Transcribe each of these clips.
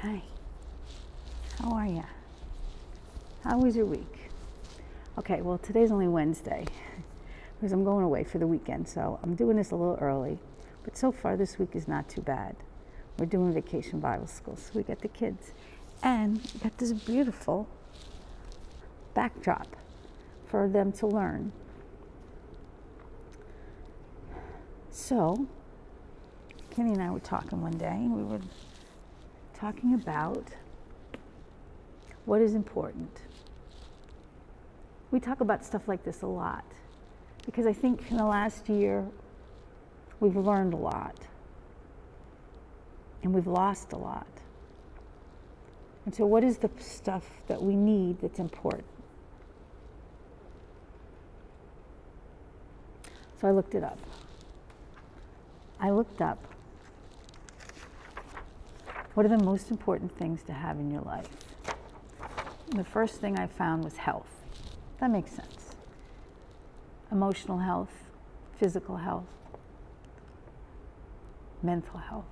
Hi, how are ya? How was your week? Okay, well, today's only Wednesday because I'm going away for the weekend, so I'm doing this a little early. But so far, this week is not too bad. We're doing Vacation Bible School, so we got the kids. And we got this beautiful backdrop for them to learn. So, Kenny and I were talking one day, and we were talking about what is important. We talk about stuff like this a lot because I think in the last year we've learned a lot and we've lost a lot. And so what is the stuff that we need that's important? So I looked it up. I looked up what are the most important things to have in your life. And the first thing I found was health. That makes sense. Emotional health, physical health, mental health.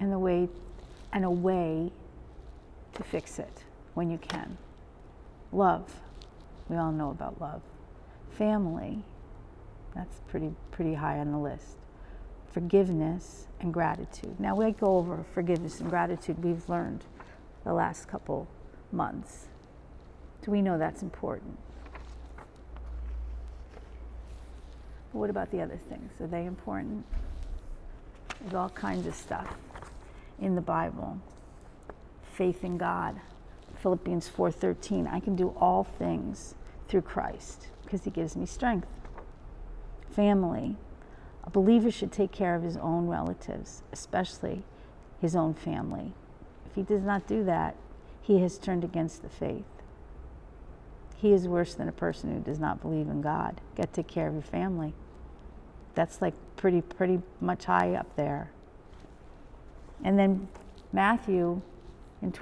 And a way to fix it when you can. Love. We all know about love. Family. That's pretty high on the list. Forgiveness and gratitude. Now we go over forgiveness and gratitude we've learned the last couple months. So we know that's important. But what about the other things? Are they important? There's all kinds of stuff in the Bible. Faith in God. Philippians 4:13. I can do all things through Christ because he gives me strength. Family. A believer should take care of his own relatives, especially his own family. If he does not do that, he has turned against the faith. He is worse than a person who does not believe in God. Got to take care of your family. That's like pretty much high up there. And then Matthew, in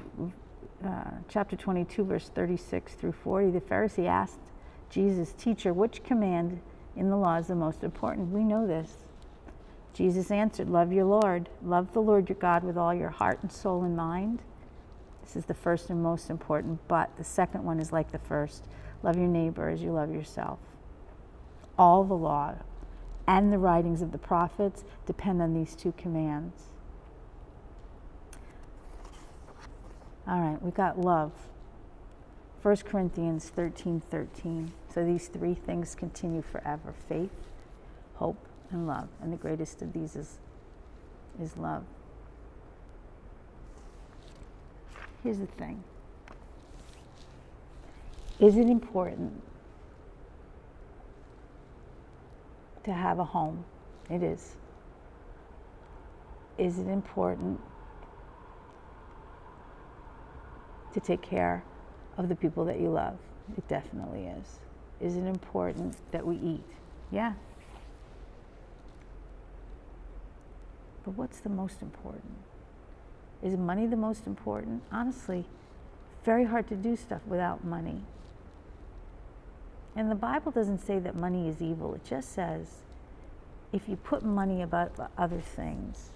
chapter 22, verse 36 through 40, the Pharisee asked Jesus, "Teacher, which command in the law is the most important?" We know this. Jesus answered, "Love your Lord. Love the Lord your God with all your heart and soul and mind." This is the first and most important, but the second one is like the first. Love your neighbor as you love yourself. All the law and the writings of the prophets depend on these two commands. All right, we got love. 1 Corinthians 13:13. So these three things continue forever: faith, hope, and love. And the greatest of these is love. Here's the thing. Is it important to have a home? It is. Is it important to take care of the people that you love? It definitely is. Is it important that we eat? Yeah. But what's the most important? Is money the most important? Honestly, very hard to do stuff without money. And the Bible doesn't say that money is evil. It just says if you put money above other things,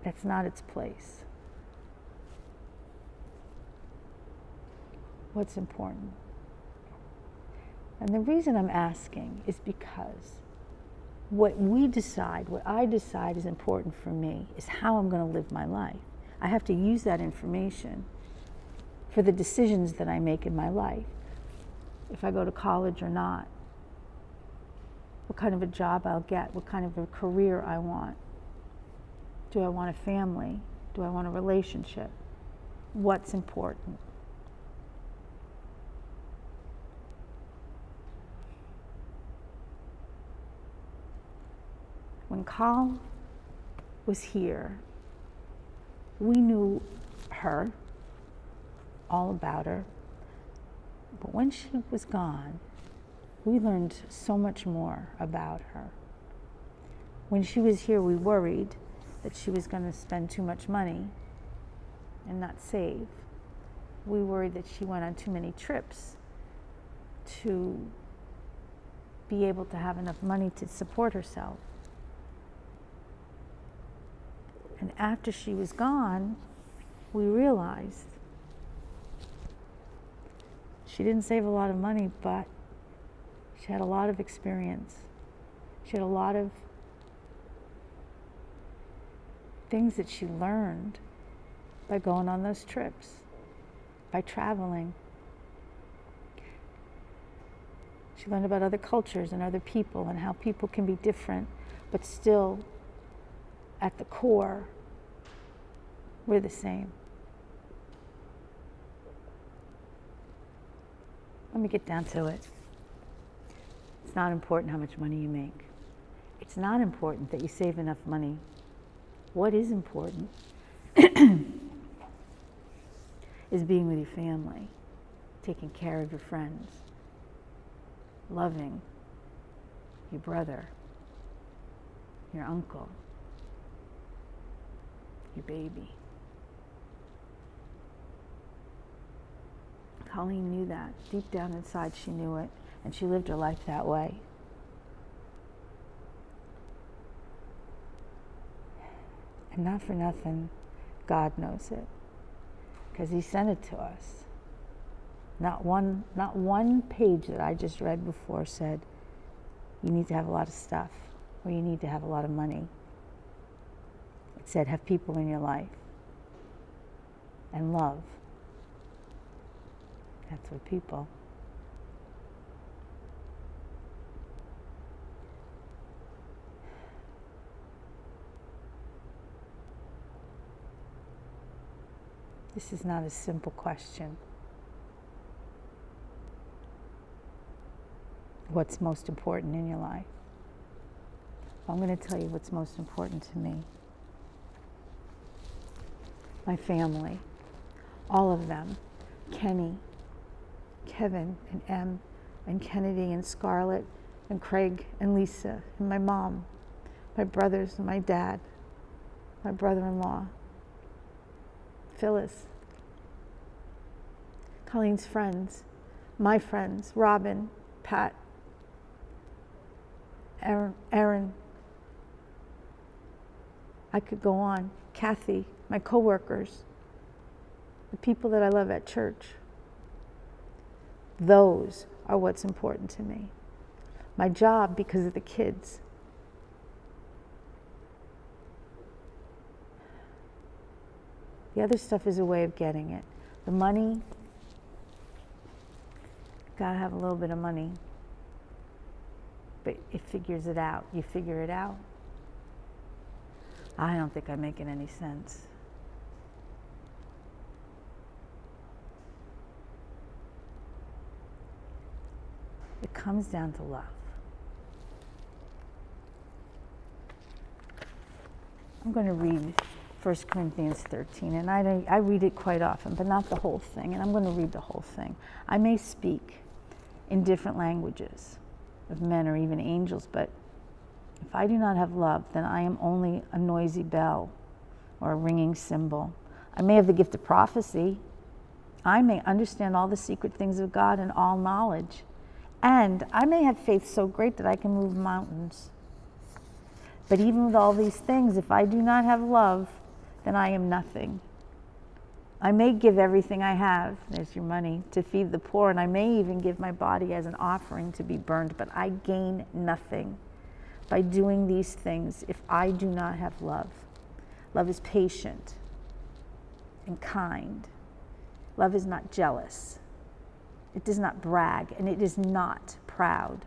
that's not its place. What's important? And the reason I'm asking is because what I decide is important for me is how I'm going to live my life. I have to use that information for the decisions that I make in my life. If I go to college or not, what kind of a job I'll get, what kind of a career I want. Do I want a family? Do I want a relationship? What's important? When Carl was here, we knew her, all about her. But when she was gone, we learned so much more about her. When she was here, we worried that she was going to spend too much money and not save. We worried that she went on too many trips to be able to have enough money to support herself. And after she was gone, we realized she didn't save a lot of money, but she had a lot of experience. She had a lot of things that she learned by going on those trips, by traveling. She learned about other cultures and other people and how people can be different, but still, at the core, we're the same. Let me get down to it. It's not important how much money you make. It's not important that you save enough money. What is important is being with your family, taking care of your friends, loving your brother, your uncle, your baby. Colleen knew that. Deep down inside, she knew it, and she lived her life that way. And not for nothing, God knows it, because He sent it to us. Not one page that I just read before said, you need to have a lot of stuff, or you need to have a lot of money. It said, have people in your life, and love. That's what people. This is not a simple question. What's most important in your life? I'm going to tell you what's most important to me. My family, all of them, Kenny, Kevin and Em and Kennedy and Scarlett and Craig and Lisa and my mom, my brothers and my dad, my brother-in-law, Phyllis, Colleen's friends, my friends, Robin, Pat, Aaron. I could go on. Kathy, my coworkers, the people that I love at church. Those are what's important to me. My job, because of the kids. The other stuff is a way of getting it. The money, gotta have a little bit of money, but it figures it out. You figure it out. I don't think I'm making any sense. It comes down to love. I'm going to read 1 Corinthians 13, and I read it quite often, but not the whole thing, and I'm going to read the whole thing. I may speak in different languages of men or even angels, but if I do not have love, then I am only a noisy bell or a ringing cymbal. I may have the gift of prophecy. I may understand all the secret things of God and all knowledge. And I may have faith so great that I can move mountains. But even with all these things, if I do not have love, then I am nothing. I may give everything I have, there's your money, to feed the poor, and I may even give my body as an offering to be burned, but I gain nothing by doing these things if I do not have love. Love is patient and kind. Love is not jealous. It does not brag, and it is not proud.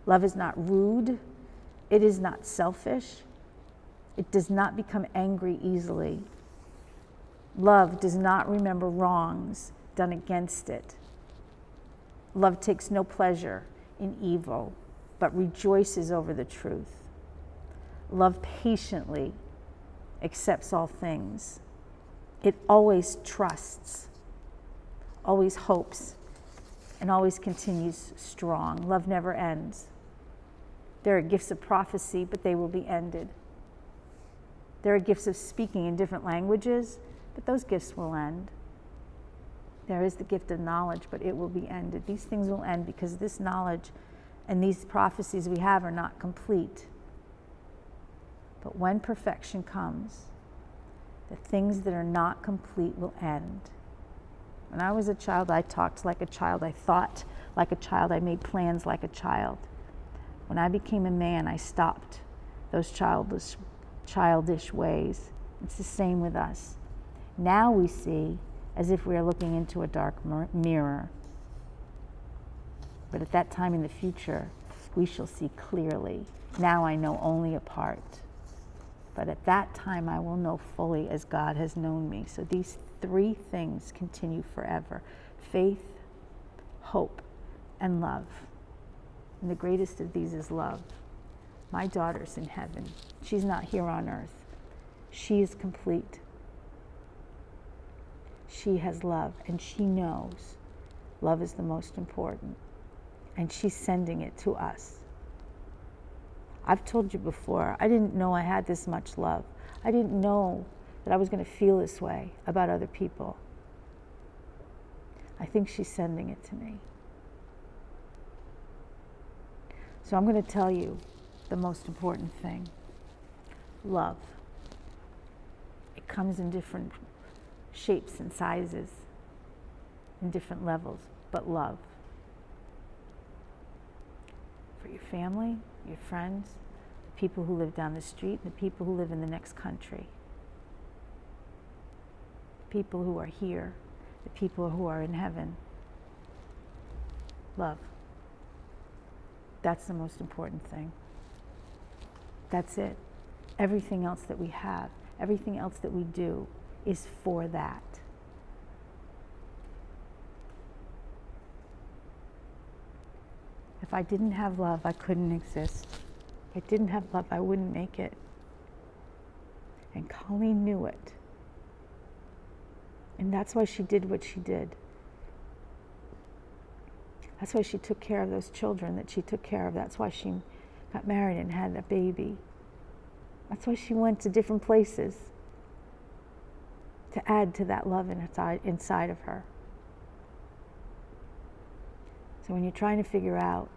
Love is not rude. It is not selfish. It does not become angry easily. Love does not remember wrongs done against it. Love takes no pleasure in evil, but rejoices over the truth. Love patiently accepts all things. It always trusts, always hopes, and always continues strong. Love never ends. There are gifts of prophecy, but they will be ended. There are gifts of speaking in different languages, but those gifts will end. There is the gift of knowledge, but it will be ended. These things will end because this knowledge And these prophecies we have are not complete. But when perfection comes, the things that are not complete will end. When I was a child, I talked like a child. I thought like a child. I made plans like a child. When I became a man, I stopped those childish ways. It's the same with us. Now we see as if we are looking into a dark mirror. But at that time in the future, we shall see clearly. Now I know only a part. But at that time, I will know fully as God has known me. So these three things continue forever: faith, hope, and love. And the greatest of these is love. My daughter's in heaven. She's not here on earth. She is complete. She has love, and she knows love is the most important. And she's sending it to us. I've told you before, I didn't know I had this much love. I didn't know that I was going to feel this way about other people. I think she's sending it to me. So I'm going to tell you the most important thing. Love. It comes in different shapes and sizes, in different levels, but love. For your family, your friends, the people who live down the street, the people who live in the next country, the people who are here, the people who are in heaven. Love. That's the most important thing. That's it. Everything else that we have, everything else that we do is for that. If I didn't have love, I couldn't exist. If I didn't have love, I wouldn't make it. And Colleen knew it. And that's why she did what she did. That's why she took care of those children that she took care of. That's why she got married and had a baby. That's why she went to different places to add to that love inside of her. So when you're trying to figure out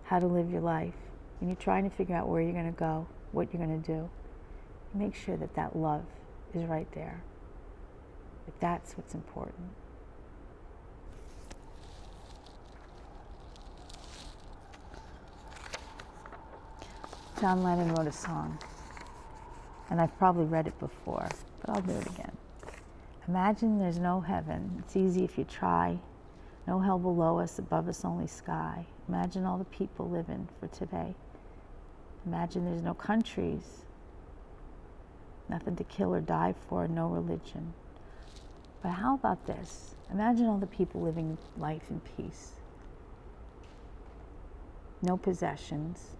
how to live your life, when you're trying to figure out where you're going to go, what you're going to do, make sure that that love is right there. But that's what's important. John Lennon wrote a song, and I've probably read it before, but I'll do it again. Imagine there's no heaven. It's easy if you try. No hell below us, above us only sky. Imagine all the people living for today. Imagine there's no countries, nothing to kill or die for, no religion. But how about this? Imagine all the people living life in peace. No possessions,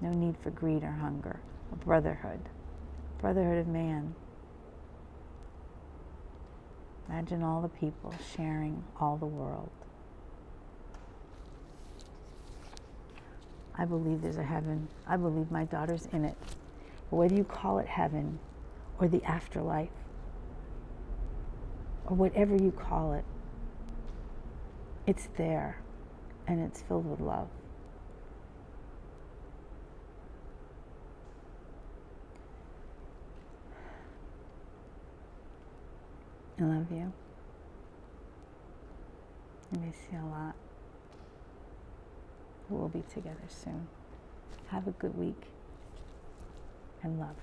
no need for greed or hunger. A brotherhood of man. Imagine all the people sharing all the world. I believe there's a heaven. I believe my daughter's in it. But whether you call it heaven or the afterlife or whatever you call it, it's there and it's filled with love. I love you. I miss you a lot. We'll be together soon. Have a good week and love.